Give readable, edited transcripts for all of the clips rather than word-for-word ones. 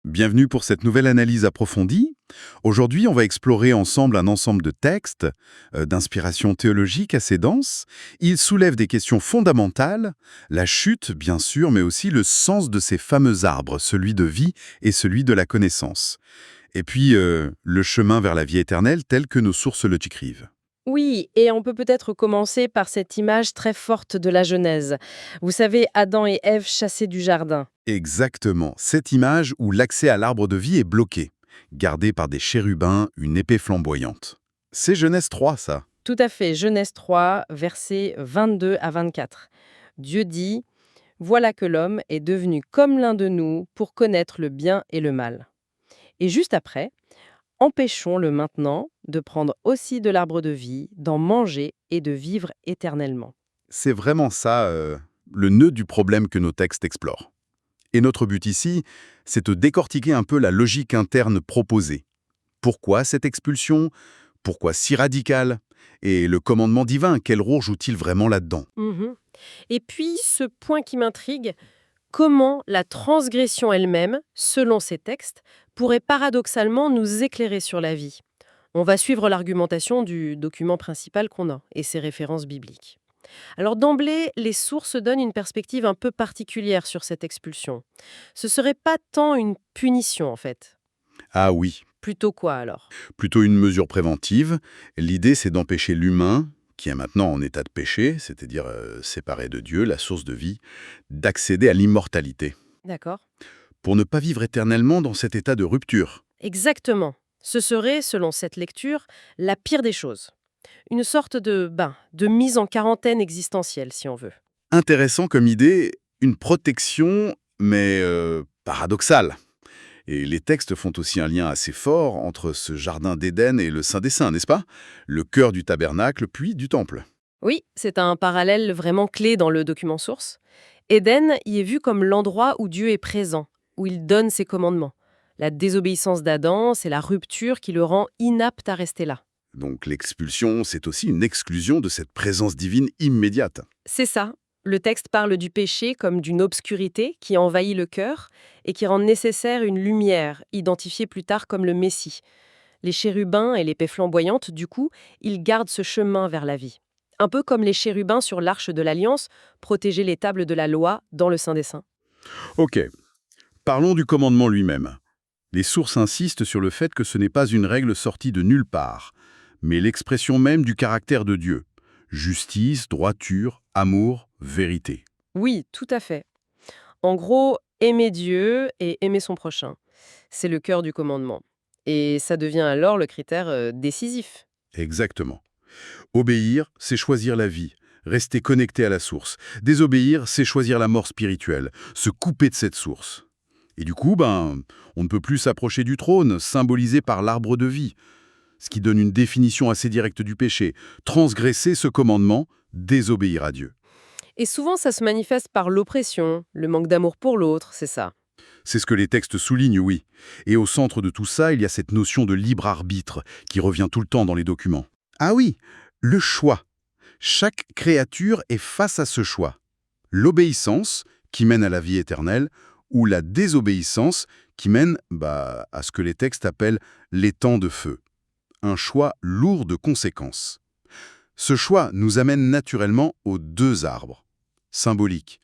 Bienvenue pour cette nouvelle analyse approfondie. Aujourd'hui, on va explorer ensemble un ensemble de textes d'inspiration théologique assez dense. Ils soulèvent des questions fondamentales, la chute bien sûr, mais aussi le sens de ces fameux arbres, celui de vie et celui de la connaissance. Et puis, le chemin vers la vie éternelle tel que nos sources le décrivent. Oui, et on peut peut-être commencer par cette image très forte de la Genèse. Vous savez, Adam et Ève chassés du jardin. Exactement, cette image où l'accès à l'arbre de vie est bloqué, gardé par des chérubins, une épée flamboyante. C'est Genèse 3, ça. Tout à fait, Genèse 3, versets 22 à 24. Dieu dit, voilà que l'homme est devenu comme l'un de nous pour connaître le bien et le mal. Et juste après, empêchons-le maintenant de prendre aussi de l'arbre de vie, d'en manger et de vivre éternellement. C'est vraiment ça, le nœud du problème que nos textes explorent. Et notre but ici, c'est de décortiquer un peu la logique interne proposée. Pourquoi cette expulsion? Pourquoi si radicale? Et le commandement divin, quel rôle joue-t-il vraiment là-dedans? Mhm. Et puis, ce point qui m'intrigue, comment la transgression elle-même, selon ces textes, pourrait paradoxalement nous éclairer sur la vie. On va suivre l'argumentation du document principal qu'on a et ses références bibliques. Alors d'emblée, les sources donnent une perspective un peu particulière sur cette expulsion. Ce serait pas tant une punition en fait. Ah oui, Plutôt quoi alors? plutôt une mesure préventive. L'idée, c'est d'empêcher l'humain, qui est maintenant en état de péché, c'est-à-dire séparé de Dieu, la source de vie, d'accéder à l'immortalité, D'accord. pour ne pas vivre éternellement dans cet état de rupture. Exactement. Ce serait, selon cette lecture, la pire des choses. Une sorte de mise en quarantaine existentielle, si on veut. Intéressant comme idée, une protection, mais paradoxale. Et les textes font aussi un lien assez fort entre ce jardin d'Éden et le Saint des Saints, n'est-ce pas? Le cœur du tabernacle, puis du temple. Oui, c'est un parallèle vraiment clé dans le document source. Éden y est vu comme l'endroit où Dieu est présent, où il donne ses commandements. La désobéissance d'Adam, c'est la rupture qui le rend inapte à rester là. Donc l'expulsion, c'est aussi une exclusion de cette présence divine immédiate. C'est ça. Le texte parle du péché comme d'une obscurité qui envahit le cœur et qui rend nécessaire une lumière, identifiée plus tard comme le Messie. Les chérubins et l'épée flamboyante, du coup, ils gardent ce chemin vers la vie. Un peu comme les chérubins sur l'arche de l'Alliance protégeaient les tables de la loi dans le Saint des Saints. Ok, parlons du commandement lui-même. Les sources insistent sur le fait que ce n'est pas une règle sortie de nulle part, mais l'expression même du caractère de Dieu. Justice, droiture, amour, vérité. Oui, tout à fait. En gros, aimer Dieu et aimer son prochain. C'est le cœur du commandement. Et ça devient alors le critère décisif. Exactement. Obéir, c'est choisir la vie, rester connecté à la source. Désobéir, c'est choisir la mort spirituelle, se couper de cette source. Et du coup, on ne peut plus s'approcher du trône, symbolisé par l'arbre de vie, ce qui donne une définition assez directe du péché. Transgresser ce commandement, désobéir à Dieu. Et souvent, ça se manifeste par l'oppression, le manque d'amour pour l'autre, c'est ça. C'est ce que les textes soulignent, oui. Et au centre de tout ça, il y a cette notion de libre arbitre qui revient tout le temps dans les documents. Ah oui, le choix. Chaque créature est face à ce choix. L'obéissance, qui mène à la vie éternelle, ou la désobéissance, qui mène à ce que les textes appellent l'étang de feu. Un choix lourd de conséquences. Ce choix nous amène naturellement aux deux arbres, symboliques.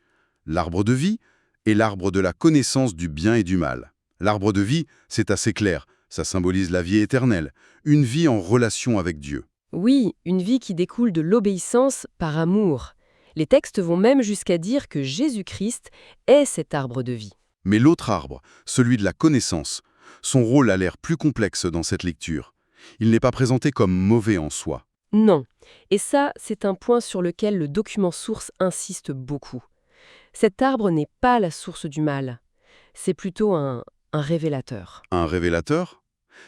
L'arbre de vie et l'arbre de la connaissance du bien et du mal. L'arbre de vie, c'est assez clair, ça symbolise la vie éternelle, une vie en relation avec Dieu. Oui, une vie qui découle de l'obéissance par amour. Les textes vont même jusqu'à dire que Jésus-Christ est cet arbre de vie. Mais l'autre arbre, celui de la connaissance, son rôle a l'air plus complexe dans cette lecture. Il n'est pas présenté comme mauvais en soi. Non. Et ça, c'est un point sur lequel le document source insiste beaucoup. Cet arbre n'est pas la source du mal. C'est plutôt un révélateur. Un révélateur?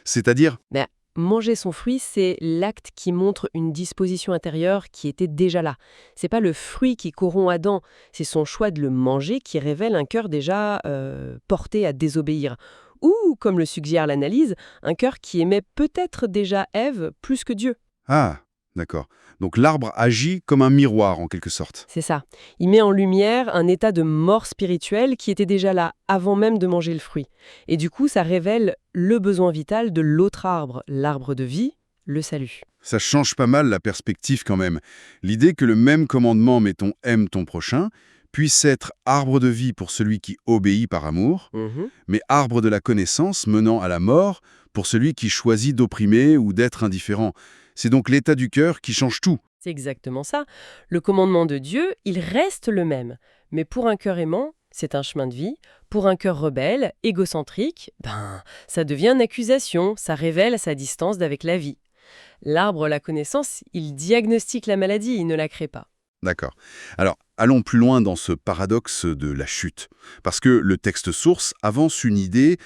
C'est-à-dire, Mais manger son fruit, c'est l'acte qui montre une disposition intérieure qui était déjà là. C'est pas le fruit qui corrompt Adam, c'est son choix de le manger qui révèle un cœur déjà porté à désobéir. Ou, comme le suggère l'analyse, un cœur qui aimait peut-être déjà Ève plus que Dieu. ah, D'accord. Donc l'arbre agit comme un miroir, en quelque sorte. C'est ça. Il met en lumière un état de mort spirituelle qui était déjà là avant même de manger le fruit. Et du coup, ça révèle le besoin vital de l'autre arbre, l'arbre de vie, le salut. Ça change pas mal la perspective quand même. L'idée que le même commandement, mettons, aime ton prochain, puisse être arbre de vie pour celui qui obéit par amour, Mhm. mais arbre de la connaissance menant à la mort pour celui qui choisit d'opprimer ou d'être indifférent. C'est donc l'état du cœur qui change tout. C'est exactement ça. Le commandement de Dieu, il reste le même. Mais pour un cœur aimant, c'est un chemin de vie. Pour un cœur rebelle, égocentrique, ça devient une accusation, ça révèle sa distance d'avec la vie. L'arbre, la connaissance, il diagnostique la maladie, il ne la crée pas. D'accord. Alors, allons plus loin dans ce paradoxe de la chute. Parce que le texte source avance une idée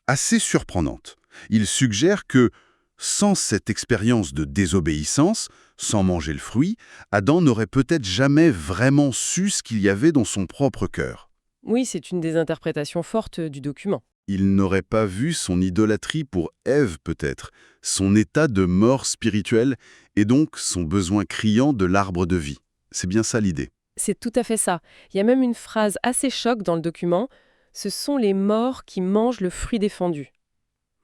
assez surprenante. Il suggère que, sans cette expérience de désobéissance, sans manger le fruit, Adam n'aurait peut-être jamais vraiment su ce qu'il y avait dans son propre cœur. Oui, c'est une des interprétations fortes du document. Il n'aurait pas vu son idolâtrie pour Ève, peut-être, son état de mort spirituelle et donc son besoin criant de l'arbre de vie. C'est bien ça l'idée. C'est tout à fait ça. Il y a même une phrase assez choc dans le document. Ce sont les morts qui mangent le fruit défendu.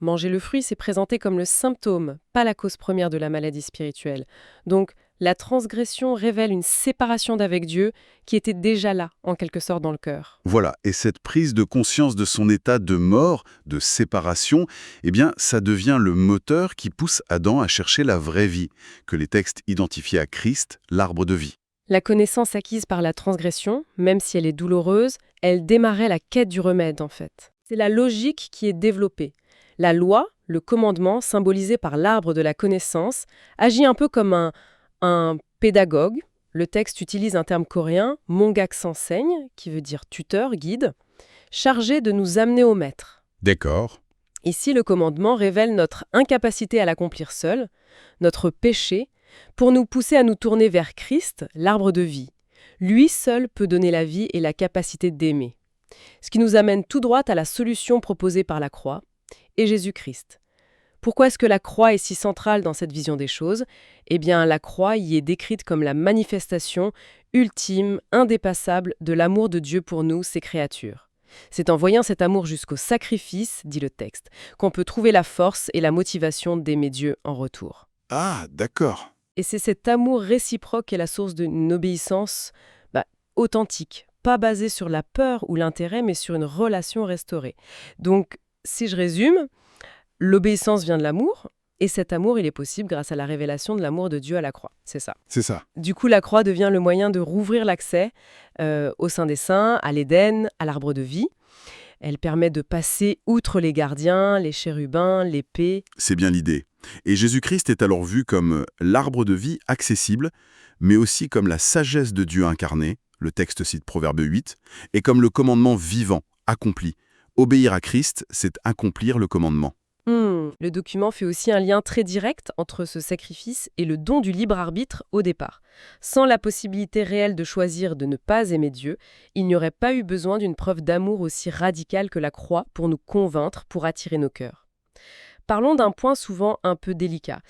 Manger le fruit, c'est présenté comme le symptôme, pas la cause première de la maladie spirituelle. Donc, la transgression révèle une séparation d'avec Dieu qui était déjà là, en quelque sorte, dans le cœur. Voilà, et cette prise de conscience de son état de mort, de séparation, eh bien, ça devient le moteur qui pousse Adam à chercher la vraie vie, que les textes identifient à Christ, l'arbre de vie. La connaissance acquise par la transgression, même si elle est douloureuse, elle démarrait la quête du remède, en fait. C'est la logique qui est développée. La loi, le commandement, symbolisé par l'arbre de la connaissance, agit un peu comme un pédagogue. Le texte utilise un terme coréen, mongak s'enseigne, qui veut dire tuteur, guide, chargé de nous amener au maître. D'accord. Ici, le commandement révèle notre incapacité à l'accomplir seul, notre péché, pour nous pousser à nous tourner vers Christ, l'arbre de vie. Lui seul peut donner la vie et la capacité d'aimer. Ce qui nous amène tout droit à la solution proposée par la croix et Jésus-Christ. Pourquoi est-ce que la croix est si centrale dans cette vision des choses ? Eh bien, la croix y est décrite comme la manifestation ultime, indépassable de l'amour de Dieu pour nous, ses créatures. C'est en voyant cet amour jusqu'au sacrifice, dit le texte, qu'on peut trouver la force et la motivation d'aimer Dieu en retour. Ah, d'accord. Et c'est cet amour réciproque qui est la source d'une obéissance authentique, pas basée sur la peur ou l'intérêt, mais sur une relation restaurée. Donc, si je résume, l'obéissance vient de l'amour, et cet amour, il est possible grâce à la révélation de l'amour de Dieu à la croix. C'est ça. C'est ça. Du coup, la croix devient le moyen de rouvrir l'accès au Saint des Saints, à l'Éden, à l'arbre de vie. Elle permet de passer outre les gardiens, les chérubins, l'épée. C'est bien l'idée. Et Jésus-Christ est alors vu comme l'arbre de vie accessible, mais aussi comme la sagesse de Dieu incarnée, le texte cite Proverbe 8, et comme le commandement vivant, accompli. Obéir à Christ, c'est accomplir le commandement. Le document fait aussi un lien très direct entre ce sacrifice et le don du libre arbitre au départ. Sans la possibilité réelle de choisir de ne pas aimer Dieu, il n'y aurait pas eu besoin d'une preuve d'amour aussi radicale que la croix pour nous convaincre, pour attirer nos cœurs. Parlons d'un point souvent un peu délicat.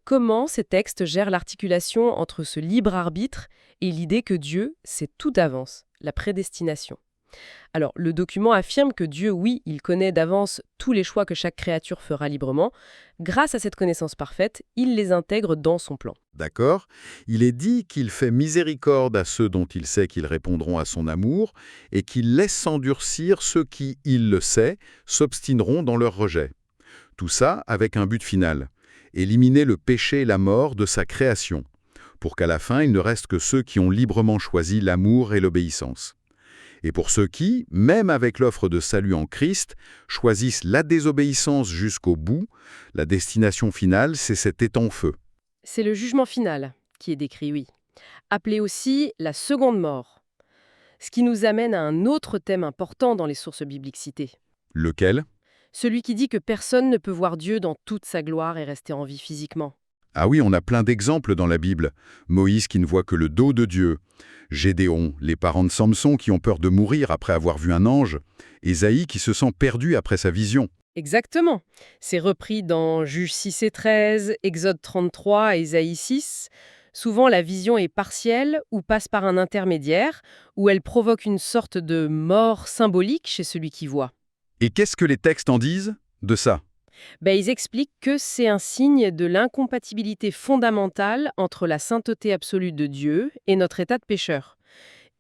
Comment ces textes gèrent l'articulation entre ce libre arbitre et l'idée que Dieu sait tout d'avance, la prédestination ? Alors, le document affirme que Dieu, oui, il connaît d'avance tous les choix que chaque créature fera librement. Grâce à cette connaissance parfaite, il les intègre dans son plan. D'accord. Il est dit qu'il fait miséricorde à ceux dont il sait qu'ils répondront à son amour et qu'il laisse s'endurcir ceux qui, il le sait, s'obstineront dans leur rejet. Tout ça avec un but final, éliminer le péché et la mort de sa création, pour qu'à la fin, il ne reste que ceux qui ont librement choisi l'amour et l'obéissance. Et pour ceux qui, même avec l'offre de salut en Christ, choisissent la désobéissance jusqu'au bout, la destination finale, c'est cet étang-feu. C'est le jugement final qui est décrit, oui. Appelé aussi la seconde mort. Ce qui nous amène à un autre thème important dans les sources bibliques citées. Lequel ? Celui qui dit que personne ne peut voir Dieu dans toute sa gloire et rester en vie physiquement. Ah oui, on a plein d'exemples dans la Bible. Moïse qui ne voit que le dos de Dieu. Gédéon, les parents de Samson qui ont peur de mourir après avoir vu un ange. Ésaïe qui se sent perdu après sa vision. Exactement. C'est repris dans Juges 6 et 13, Exode 33 et Ésaïe 6. Souvent, la vision est partielle ou passe par un intermédiaire, où elle provoque une sorte de mort symbolique chez celui qui voit. Et qu'est-ce que les textes en disent de ça? Ils expliquent que c'est un signe de l'incompatibilité fondamentale entre la sainteté absolue de Dieu et notre état de pécheur.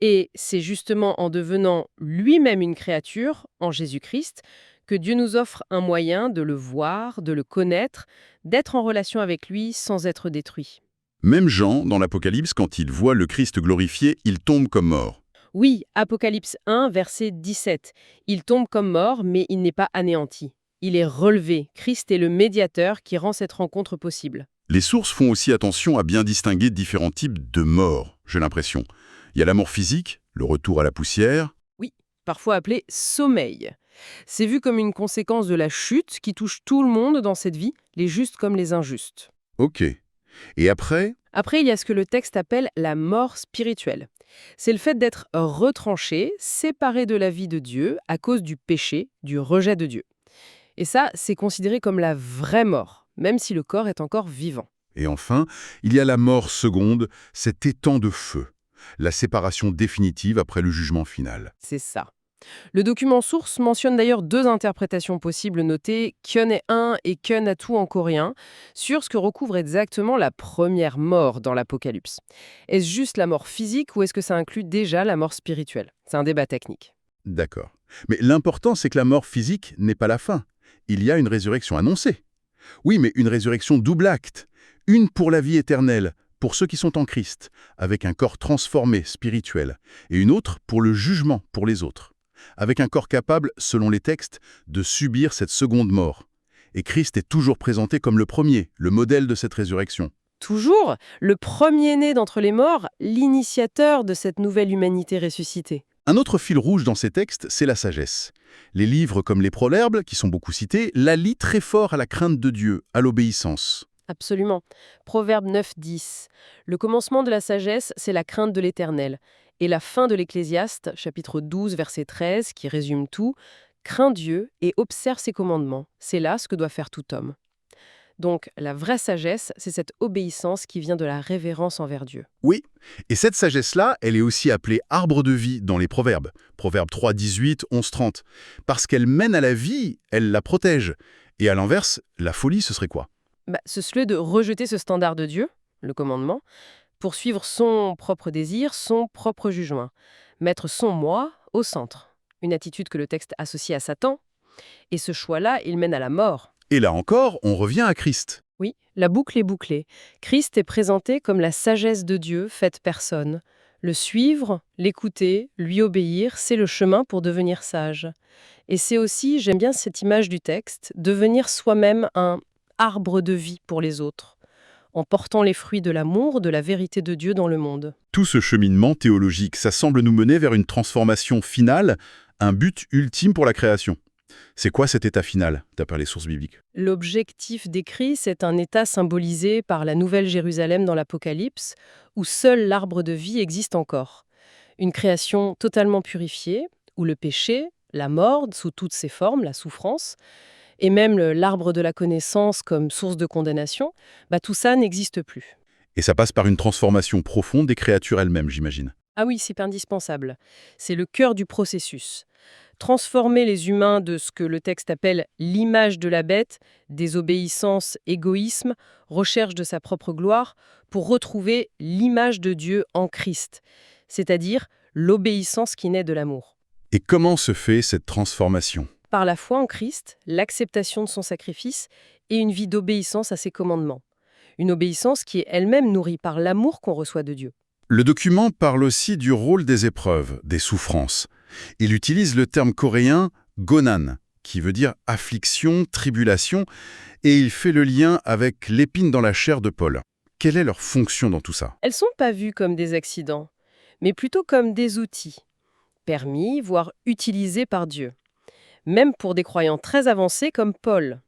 Et c'est justement en devenant lui-même une créature, en Jésus-Christ, que Dieu nous offre un moyen de le voir, de le connaître, d'être en relation avec lui sans être détruit. Même Jean, dans l'Apocalypse, quand il voit le Christ glorifié, il tombe comme mort. Oui, Apocalypse 1, verset 17. Il tombe comme mort, mais il n'est pas anéanti. Il est relevé. Christ est le médiateur qui rend cette rencontre possible. Les sources font aussi attention à bien distinguer différents types de morts, j'ai l'impression. Il y a la mort physique, le retour à la poussière. Oui, parfois appelé sommeil. C'est vu comme une conséquence de la chute qui touche tout le monde dans cette vie, les justes comme les injustes. Ok. Et après, Après, il y a ce que le texte appelle la mort spirituelle. C'est le fait d'être retranché, séparé de la vie de Dieu à cause du péché, du rejet de Dieu. Et ça, c'est considéré comme la vraie mort, même si le corps est encore vivant. et enfin, il y a la mort seconde, cet étang de feu, la séparation définitive après le jugement final. C'est ça. Le document source mentionne d'ailleurs deux interprétations possibles notées Kyeone-1 et Kyeone-2 en coréen sur ce que recouvre exactement la première mort dans l'Apocalypse. Est-ce juste la mort physique ou est-ce que ça inclut déjà la mort spirituelle? C'est un débat technique. D'accord. Mais l'important, c'est que la mort physique n'est pas la fin. Il y a une résurrection annoncée. Oui, mais une résurrection double acte. Une pour la vie éternelle, pour ceux qui sont en Christ, avec un corps transformé, spirituel, et une autre pour le jugement, pour les autres, avec un corps capable, selon les textes, de subir cette seconde mort. Et Christ est toujours présenté comme le premier, le modèle de cette résurrection. Toujours, le premier-né d'entre les morts, l'initiateur de cette nouvelle humanité ressuscitée. Un autre fil rouge dans ces textes, c'est la sagesse. Les livres comme les Proverbes, qui sont beaucoup cités, la lient très fort à la crainte de Dieu, à l'obéissance. Absolument. Proverbe 9-10. Le commencement de la sagesse, c'est la crainte de l'Éternel. Et la fin de l'Ecclésiaste, chapitre 12, verset 13, qui résume tout, crains Dieu et observe ses commandements. C'est là ce que doit faire tout homme. Donc, la vraie sagesse, c'est cette obéissance qui vient de la révérence envers Dieu. Oui, et cette sagesse-là, elle est aussi appelée arbre de vie dans les Proverbes. Proverbes 3, 18, 11, 30. Parce qu'elle mène à la vie, elle la protège. Et à l'inverse, la folie, ce serait quoi? Ce serait de rejeter ce standard de Dieu, le commandement, pour suivre son propre désir, son propre jugement. Mettre son moi au centre. Une attitude que le texte associe à Satan. Et ce choix-là, il mène à la mort. Et là encore, on revient à Christ. Oui, la boucle est bouclée. Christ est présenté comme la sagesse de Dieu faite personne. Le suivre, l'écouter, lui obéir, c'est le chemin pour devenir sage. Et c'est aussi, j'aime bien cette image du texte, devenir soi-même un arbre de vie pour les autres, en portant les fruits de l'amour, de la vérité de Dieu dans le monde. Tout ce cheminement théologique, ça semble nous mener vers une transformation finale, un but ultime pour la création. C'est quoi cet état final, d'après les sources bibliques? L'objectif décrit, c'est un état symbolisé par la Nouvelle Jérusalem dans l'Apocalypse, où seul l'arbre de vie existe encore. Une création totalement purifiée, où le péché, la mort sous toutes ses formes, la souffrance, et même l'arbre de la connaissance comme source de condamnation, tout ça n'existe plus. Et ça passe par une transformation profonde des créatures elles-mêmes, j'imagine. Ah oui, c'est indispensable. C'est le cœur du processus. Transformer les humains de ce que le texte appelle l'image de la bête, désobéissance, égoïsme, recherche de sa propre gloire, pour retrouver l'image de Dieu en Christ, c'est-à-dire l'obéissance qui naît de l'amour. Et comment se fait cette transformation? Par la foi en Christ, l'acceptation de son sacrifice et une vie d'obéissance à ses commandements. Une obéissance qui est elle-même nourrie par l'amour qu'on reçoit de Dieu. Le document parle aussi du rôle des épreuves, des souffrances. Il utilise le terme coréen « gonan », qui veut dire « affliction, tribulation », et il fait le lien avec l'épine dans la chair de Paul. Quelle est leur fonction dans tout ça? Elles ne sont pas vues comme des accidents, mais plutôt comme des outils, permis, voire utilisés par Dieu. Même pour des croyants très avancés comme Paul.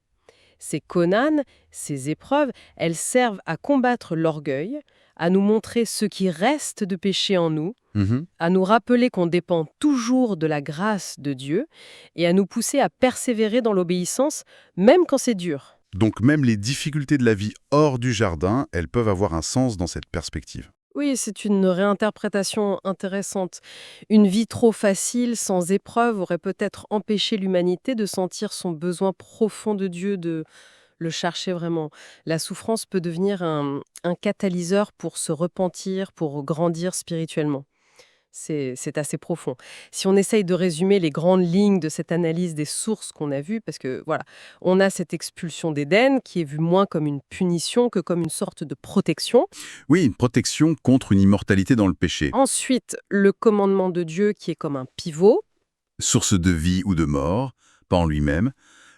Ces Conan, ces épreuves, elles servent à combattre l'orgueil, à nous montrer ce qui reste de péché en nous, Mhm. à nous rappeler qu'on dépend toujours de la grâce de Dieu et à nous pousser à persévérer dans l'obéissance, même quand c'est dur. Donc même les difficultés de la vie hors du jardin, elles peuvent avoir un sens dans cette perspective. Oui, c'est une réinterprétation intéressante. Une vie trop facile, sans épreuve, aurait peut-être empêché l'humanité de sentir son besoin profond de Dieu, de le chercher vraiment. La souffrance peut devenir un catalyseur pour se repentir, pour grandir spirituellement. C'est assez profond. Si on essaye de résumer les grandes lignes de cette analyse des sources qu'on a vues, parce que voilà, on a cette expulsion d'Éden qui est vue moins comme une punition que comme une sorte de protection. Oui, une protection contre une immortalité dans le péché. Ensuite, le commandement de Dieu qui est comme un pivot. Source de vie ou de mort, pas en lui-même,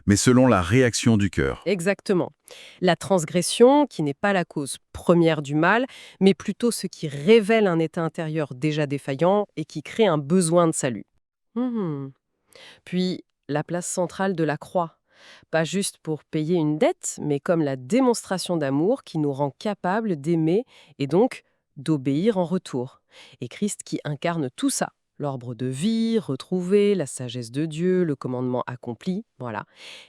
mais selon la réaction du cœur. Exactement. La transgression, qui n'est pas la cause première du mal, mais plutôt ce qui révèle un état intérieur déjà défaillant et qui crée un besoin de salut. Mhm. Puis, la place centrale de la croix. Pas juste pour payer une dette, mais comme la démonstration d'amour qui nous rend capables d'aimer et donc d'obéir en retour. Et Christ qui incarne tout ça. L'arbre de vie, retrouvé, la sagesse de Dieu, le commandement accompli, voilà.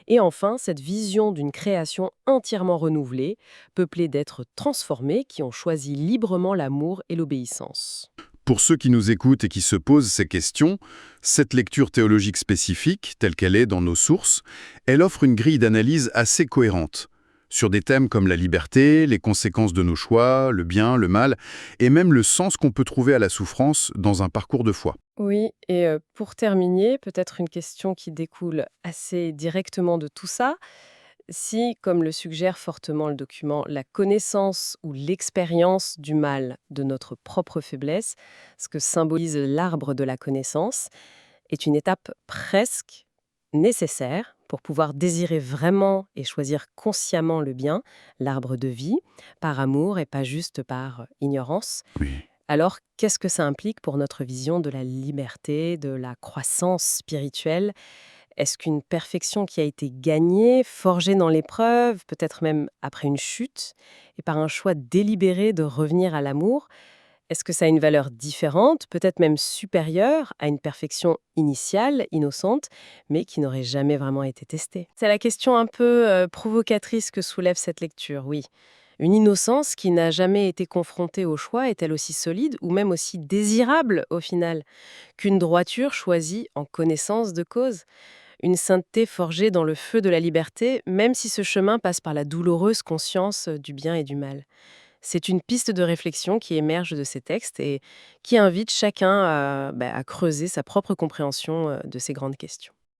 Et enfin, cette vision d'une création entièrement renouvelée, peuplée d'êtres transformés qui ont choisi librement l'amour et l'obéissance. Pour ceux qui nous écoutent et qui se posent ces questions, cette lecture théologique spécifique, telle qu'elle est dans nos sources, elle offre une grille d'analyse assez cohérente, sur des thèmes comme la liberté, les conséquences de nos choix, le bien, le mal, et même le sens qu'on peut trouver à la souffrance dans un parcours de foi. Oui, et pour terminer, peut-être une question qui découle assez directement de tout ça. Si, comme le suggère fortement le document, la connaissance ou l'expérience du mal de notre propre faiblesse, ce que symbolise l'arbre de la connaissance, est une étape presque nécessaire pour pouvoir désirer vraiment et choisir consciemment le bien, l'arbre de vie, par amour et pas juste par ignorance, Oui. alors qu'est-ce que ça implique pour notre vision de la liberté, de la croissance spirituelle? Est-ce qu'une perfection qui a été gagnée, forgée dans l'épreuve, peut-être même après une chute, et par un choix délibéré de revenir à l'amour, est-ce que ça a une valeur différente, peut-être même supérieure à une perfection initiale, innocente, mais qui n'aurait jamais vraiment été testée? C'est la question un peu provocatrice que soulève cette lecture, oui. Une innocence qui n'a jamais été confrontée au choix est-elle aussi solide ou même aussi désirable au final qu'une droiture choisie en connaissance de cause? Une sainteté forgée dans le feu de la liberté, même si ce chemin passe par la douloureuse conscience du bien et du mal. C'est une piste de réflexion qui émerge de ces textes et qui invite chacun à creuser sa propre compréhension de ces grandes questions.